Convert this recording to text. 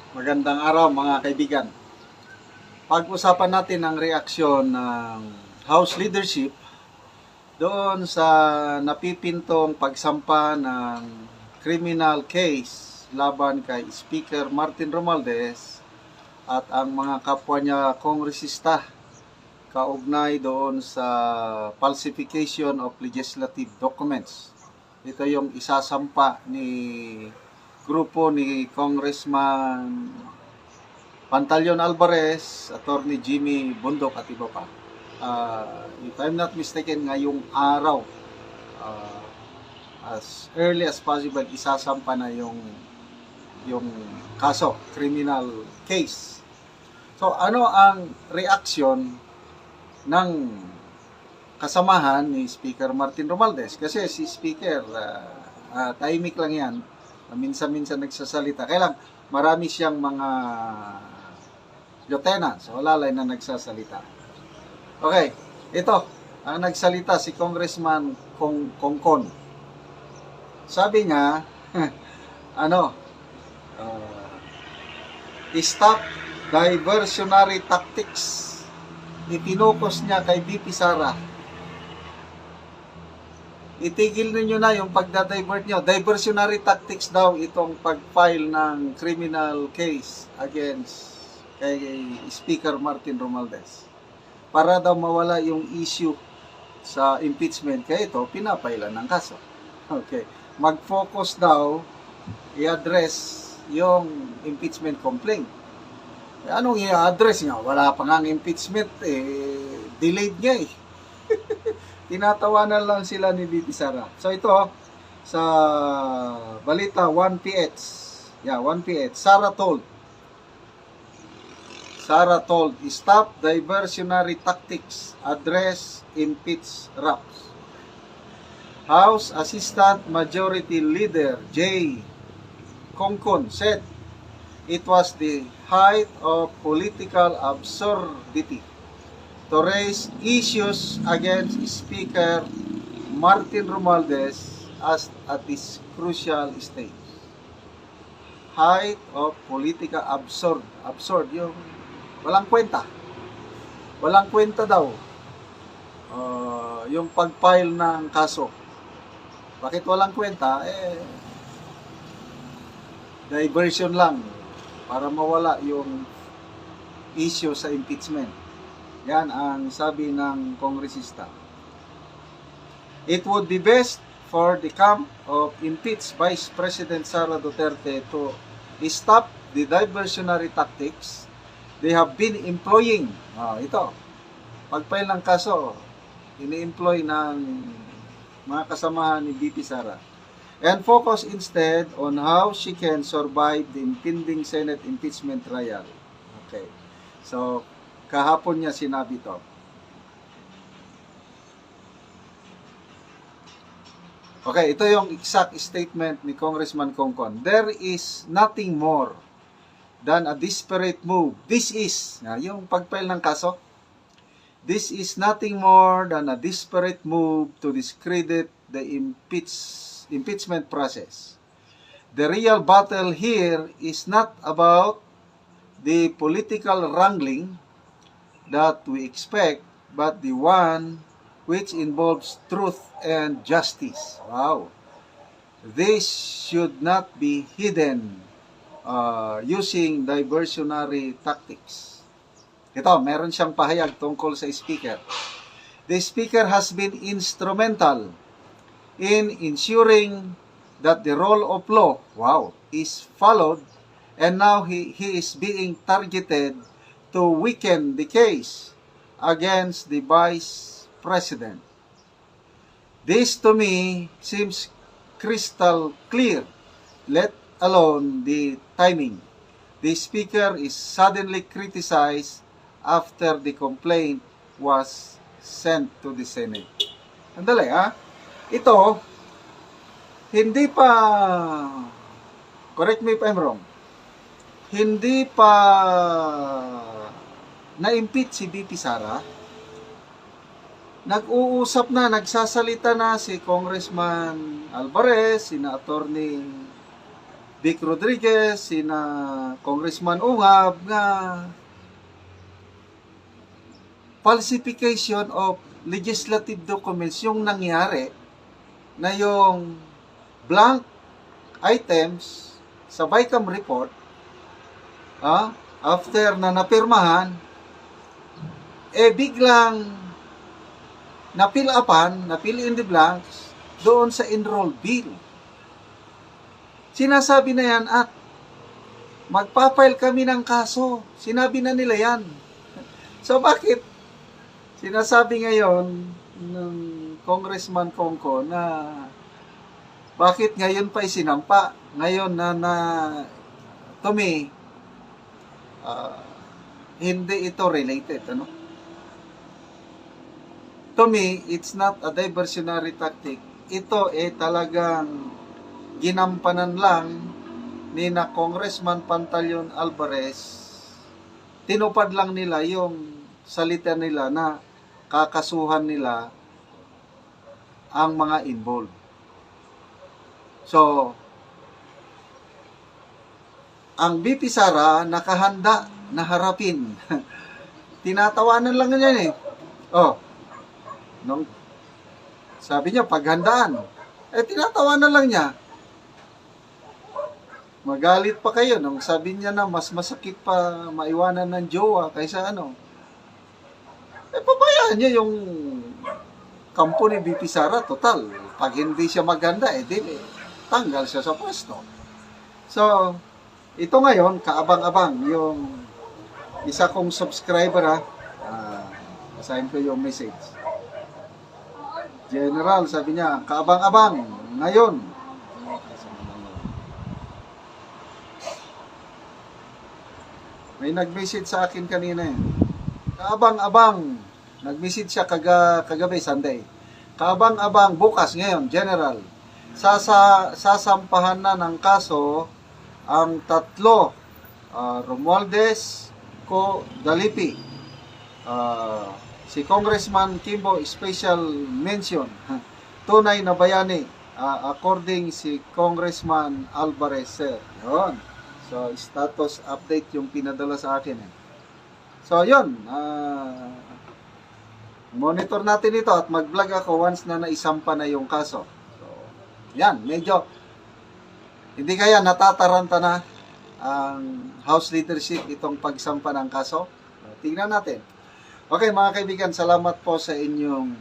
Magandang araw mga kaibigan. Pag-usapan natin ang reaksyon ng House Leadership doon sa napipintong pagsampa ng criminal case laban kay Speaker Martin Romualdez at ang mga kapwa niya kongresista kaugnay doon sa falsification of legislative documents. Ito yung isasampa ni grupo ni Congressman Pantaleon Alvarez, Attorney Jimmy Bundok at iba pa. If I'm not mistaken, ngayong araw, as early as possible, isasampa na yung kaso, criminal case. So, ano ang reaksyon ng kasamahan ni Speaker Martin Romualdez? Kasi si Speaker, tahimik lang yan. Minsan-minsan nagsasalita. Kaya lang, marami siyang mga lieutenants, wala lang na nagsasalita. Okay, ito, ang nagsalita si Congressman Kongkon. Sabi niya, stop diversionary tactics. Itinukos niya kay VP Sara. Itigil ninyo na yung pagda-divert nyo. Diversionary tactics daw itong pag-file ng criminal case against kay Speaker Martin Romualdez. Para daw mawala yung issue sa impeachment. Kaya ito, pinapailan ng kaso. Okay. Mag-focus daw, i-address yung impeachment complaint. Anong i-address nga? Wala pa nga impeachment, delayed nga eh. Tinatawanan lang sila ni VP Sara. So ito, sa balita 1PH, 1PH, Sara told, stop diversionary tactics, address impeach raps. House Assistant Majority Leader J. Kongkon said it was the height of political absurdity to raise issues against Speaker Martin Romualdez at this crucial stage. Height of political absurd yung walang kwenta. Walang kwenta daw yung pag-file ng kaso. Bakit walang kwenta? Diversion lang para mawala yung issue sa impeachment. Yan ang sabi ng kongresista. It would be best for the camp of impeached Vice President Sara Duterte to stop the diversionary tactics they have been employing. Ito, pag-file ng kaso, ini-employ ng mga kasamahan ni VP Sara. And focus instead on how she can survive the impending Senate impeachment trial. Okay. So, kahapon niya sinabi to. Okay, ito yung exact statement ni Congressman Kongkon. There is nothing more than a desperate move. This is, yung pag-file ng kaso, this is nothing more than a desperate move to discredit the impeachment process. The real battle here is not about the political wrangling that we expect, but the one which involves truth and justice. Wow. This should not be hidden using diversionary tactics. Ito, meron siyang pahayag tungkol sa speaker. The speaker has been instrumental in ensuring that the rule of law, is followed, and now he is being targeted to weaken the case against the Vice President. This to me seems crystal clear, let alone the timing. The speaker is suddenly criticized after the complaint was sent to the Senate. Andali ito, hindi pa, correct me if I'm wrong, hindi pa na-impeach si VP Sara, nag-uusap na, nagsasalita na si Congressman Alvarez, sina Attorney Vic Rodriguez, sina Congressman Ungab nga falsification of legislative documents yung nangyari na yung blank items sa BICAM report after na napirmahan biglang na-fill in the blanks doon sa enrolled bill. Sinasabi na yan at magpa-file kami ng kaso. Sinabi na nila yan. So bakit sinasabi ngayon ng Congressman Kongko na bakit ngayon pa isinampa? Ngayon na to me, hindi ito related. Ano? To me, it's not a diversionary tactic. Ito talagang ginampanan lang ni na Congressman Pantaleon Alvarez. Tinupad lang nila yung salita nila na kakasuhan nila ang mga involved. So, ang BP Sara nakahanda na harapin. Tinatawanan lang niya nung sabi niya paghandaan. Tinatawanan lang niya. Magalit pa kayo nung sabi niya na mas masakit pa maiwanan ng jowa kaysa ano. Pabayaan niya yung kampo ni BP Sara, total. Pag hindi siya maganda, tanggal siya sa pwesto. So, ito ngayon, kaabang-abang, yung isa kong subscriber basahin ko yung message. General, sabi niya, kaabang-abang, ngayon. May nag-message sa akin kanina Kaabang-abang, nag-message siya kagabi, Sunday. Kaabang-abang, bukas ngayon, General. Sasampahan na ng kaso ang tatlo, Romualdez, Dalipi, si Congressman Kimbo, special mention, tunay na bayani, according si Congressman Alvarez, sir. Yun. So, status update yung pinadala sa akin. So, yun. Monitor natin ito at mag-vlog ako once na naisampa na yung kaso. So, yan. Medyo hindi kaya natataranta na ang House leadership itong pagsampa ng kaso. Tingnan natin. Okay, mga kaibigan, salamat po sa inyong